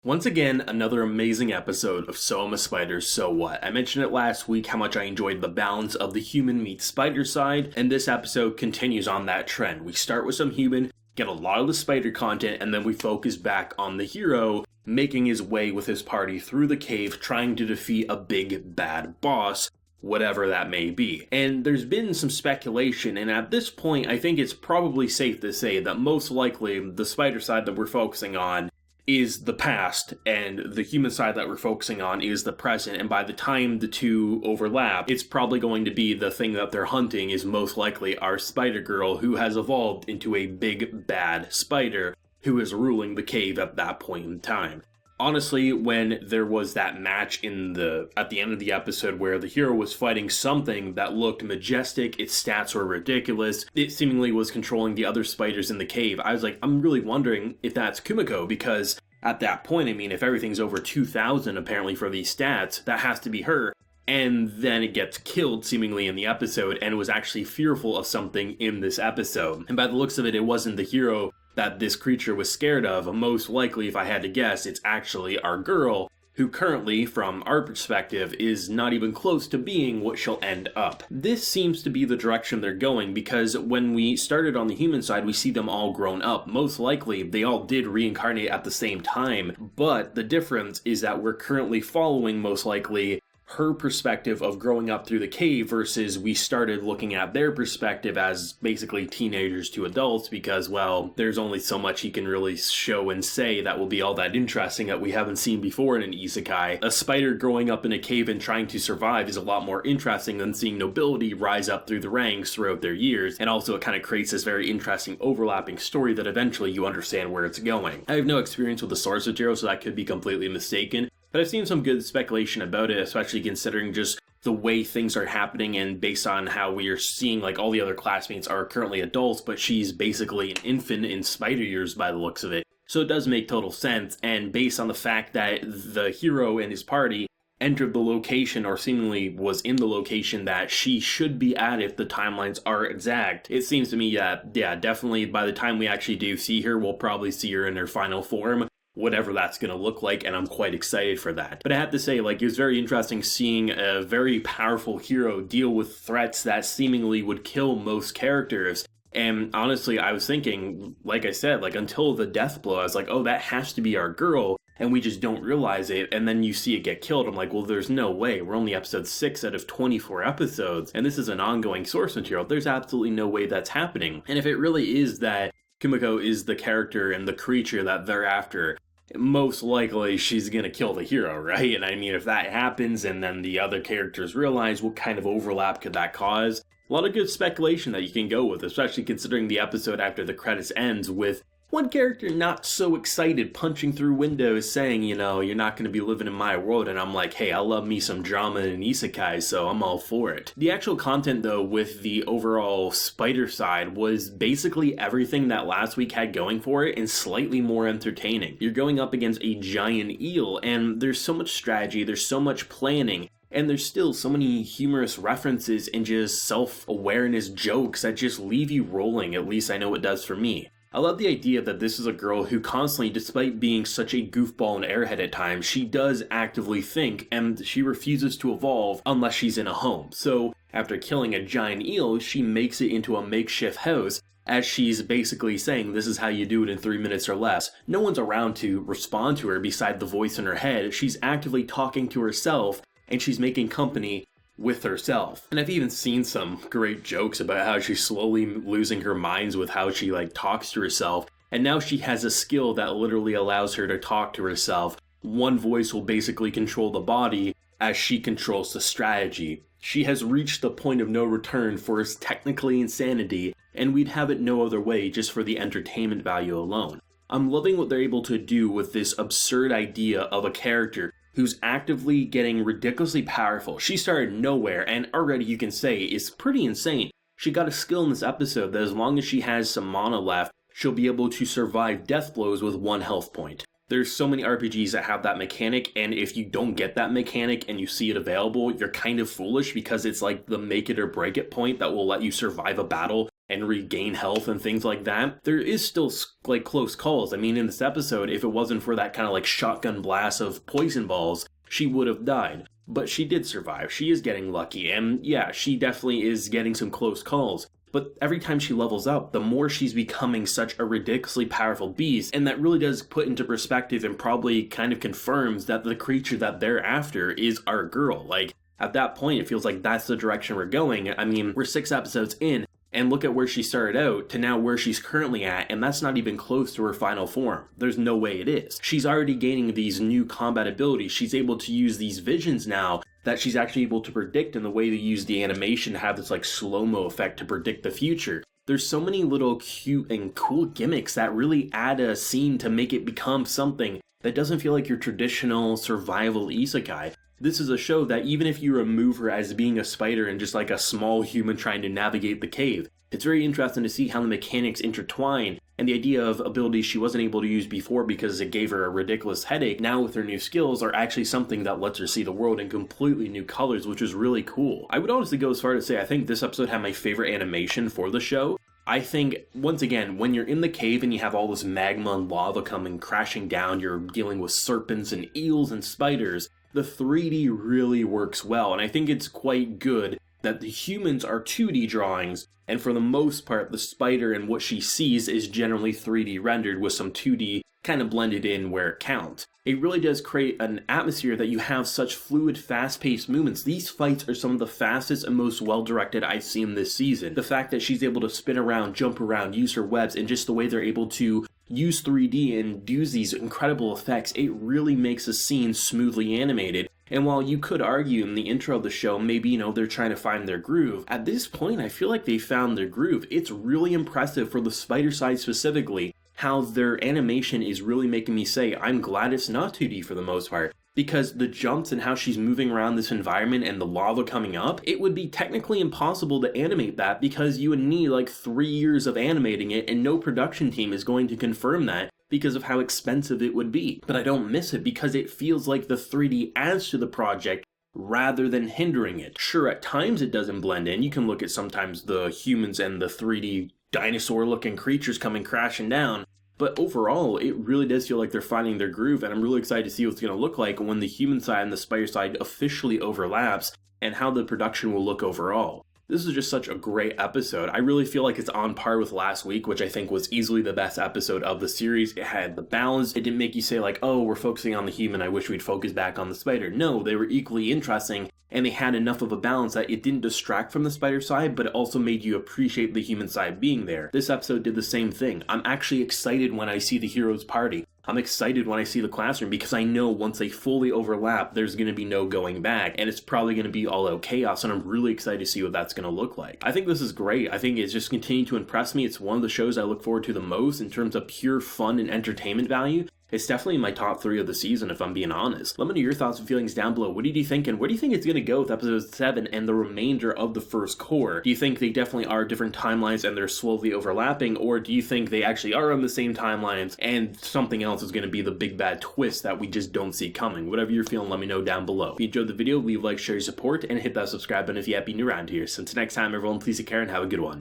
Once again, another amazing episode of So I'm a Spider, So What? I mentioned it last week how much I enjoyed the balance of the human meets spider side, and this episode continues on that trend. We start with some human, get a lot of the spider content, and then we focus back on the hero making his way with his party through the cave, trying to defeat a big bad boss, whatever that may be. And there's been some speculation, and at this point, I think it's probably safe to say that most likely the spider side that we're focusing on is the past, and the human side that we're focusing on is the present, and by the time the two overlap, it's probably going to be the thing that they're hunting is most likely our spider girl, who has evolved into a big bad spider who is ruling the cave at that point in time. Honestly, when there was that match at the end of the episode where the hero was fighting something that looked majestic, its stats were ridiculous, it seemingly was controlling the other spiders in the cave, I was like, I'm really wondering if that's Kumiko, because at that point, I mean, if everything's over 2,000 apparently for these stats, that has to be her. And then it gets killed seemingly in the episode and was actually fearful of something in this episode. And by the looks of it, it wasn't the hero that this creature was scared of. Most likely, if I had to guess, it's actually our girl, who currently, from our perspective, is not even close to being what she'll end up. This seems to be the direction they're going, because when we started on the human side, we see them all grown up. Most likely, they all did reincarnate at the same time, but the difference is that we're currently following, most likely, her perspective of growing up through the cave versus we started looking at their perspective as basically teenagers to adults because, well, there's only so much he can really show and say that will be all that interesting that we haven't seen before in an isekai. A spider growing up in a cave and trying to survive is a lot more interesting than seeing nobility rise up through the ranks throughout their years, and also it kind of creates this very interesting overlapping story that eventually you understand where it's going. I have no experience with the source material, so that could be completely mistaken, but I've seen some good speculation about it, especially considering just the way things are happening and based on how we are seeing like all the other classmates are currently adults, but she's basically an infant in spider years by the looks of it. So it does make total sense, and based on the fact that the hero and his party entered the location or seemingly was in the location that she should be at if the timelines are exact, it seems to me that, yeah, definitely by the time we actually do see her, we'll probably see her in her final form, whatever that's going to look like, and I'm quite excited for that. But I have to say, like, it was very interesting seeing a very powerful hero deal with threats that seemingly would kill most characters. And honestly, I was thinking, like I said, like, until the death blow, I was like, oh, that has to be our girl, and we just don't realize it, and then you see it get killed. I'm like, well, there's no way. We're only episode 6 out of 24 episodes, and this is an ongoing source material. There's absolutely no way that's happening. And if it really is that Kumiko is the character and the creature that they're after, most likely she's gonna kill the hero, right? And I mean, if that happens and then the other characters realize, what kind of overlap could that cause? A lot of good speculation that you can go with, especially considering the episode after the credits ends with one character not so excited punching through windows saying, you know, you're not going to be living in my world, and I'm like, hey, I love me some drama and isekai, so I'm all for it. The actual content, though, with the overall spider side was basically everything that last week had going for it and slightly more entertaining. You're going up against a giant eel, and there's so much strategy, there's so much planning, and there's still so many humorous references and just self-awareness jokes that just leave you rolling, at least I know it does for me. I love the idea that this is a girl who constantly, despite being such a goofball and airhead at times, she does actively think, and she refuses to evolve unless she's in a home. So, after killing a giant eel, she makes it into a makeshift house, as she's basically saying this is how you do it in 3 minutes or less. No one's around to respond to her beside the voice in her head. She's actively talking to herself, and she's making company with herself. And I've even seen some great jokes about how she's slowly losing her minds with how she talks to herself, and now she has a skill that literally allows her to talk to herself. One voice will basically control the body as she controls the strategy. She has reached the point of no return for its technically insanity, and we'd have it no other way just for the entertainment value alone. I'm loving what they're able to do with this absurd idea of a character who's actively getting ridiculously powerful. She started nowhere, and already you can say is pretty insane. She got a skill in this episode that as long as she has some mana left, she'll be able to survive death blows with 1 health point. There's so many RPGs that have that mechanic, and if you don't get that mechanic and you see it available, you're kind of foolish because it's like the make it or break it point that will let you survive a battle and regain health and things like that, there is still like close calls. I mean, in this episode, if it wasn't for that kind of like shotgun blast of poison balls, she would have died. But she did survive. She is getting lucky, and yeah, she definitely is getting some close calls. But every time she levels up, the more she's becoming such a ridiculously powerful beast, and that really does put into perspective and probably kind of confirms that the creature that they're after is our girl. Like, at that point, it feels like that's the direction we're going. I mean, we're 6 episodes in, and look at where she started out to now where she's currently at, and that's not even close to her final form. There's no way it is. She's already gaining these new combat abilities. She's able to use these visions now that she's actually able to predict, in the way they use the animation to have this like slow-mo effect to predict the future. There's so many little cute and cool gimmicks that really add a scene to make it become something that doesn't feel like your traditional survival isekai. This is a show that even if you remove her as being a spider and just like a small human trying to navigate the cave, it's very interesting to see how the mechanics intertwine, and the idea of abilities she wasn't able to use before because it gave her a ridiculous headache, now with her new skills are actually something that lets her see the world in completely new colors, which is really cool. I would honestly go as far to say I think this episode had my favorite animation for the show. I think, once again, when you're in the cave and you have all this magma and lava coming crashing down, you're dealing with serpents and eels and spiders, the 3D really works well, and I think it's quite good that the humans are 2D drawings, and for the most part, the spider and what she sees is generally 3D rendered with some 2D kind of blended in where it counts. It really does create an atmosphere that you have such fluid, fast-paced movements. These fights are some of the fastest and most well-directed I've seen this season. The fact that she's able to spin around, jump around, use her webs, and just the way they're able to use 3D and use these incredible effects, it really makes a scene smoothly animated. And while you could argue in the intro of the show, maybe, they're trying to find their groove, at this point, I feel like they found their groove. It's really impressive for the spider side specifically, how their animation is really making me say, I'm glad it's not 2D for the most part. Because the jumps and how she's moving around this environment and the lava coming up, it would be technically impossible to animate that because you would need like 3 years of animating it, and no production team is going to confirm that because of how expensive it would be. But I don't miss it because it feels like the 3D adds to the project rather than hindering it. Sure, at times it doesn't blend in. You can look at sometimes the humans and the 3D dinosaur-looking creatures coming crashing down, but overall, it really does feel like they're finding their groove, and I'm really excited to see what it's going to look like when the human side and the spider side officially overlaps, and how the production will look overall. This is just such a great episode. I really feel like it's on par with last week, which I think was easily the best episode of the series. It had the balance. It didn't make you say like, oh, we're focusing on the human, I wish we'd focus back on the spider. No, they were equally interesting, and they had enough of a balance that it didn't distract from the spider side, but it also made you appreciate the human side being there. This episode did the same thing. I'm actually excited when I see the heroes party. I'm excited when I see the classroom because I know once they fully overlap, there's going to be no going back, and it's probably going to be all out chaos, and I'm really excited to see what that's going to look like. I think this is great. I think it's just continuing to impress me. It's one of the shows I look forward to the most in terms of pure fun and entertainment value. It's definitely in my top 3 of the season, if I'm being honest. Let me know your thoughts and feelings down below. What do you think, and where do you think it's going to go with episode 7 and the remainder of the first core? Do you think they definitely are different timelines and they're slowly overlapping, or do you think they actually are on the same timelines and something else is going to be the big bad twist that we just don't see coming? Whatever you're feeling, let me know down below. If you enjoyed the video, leave a like, share your support, and hit that subscribe button if you happen to be new around here. So until next time, everyone, please take care and have a good one.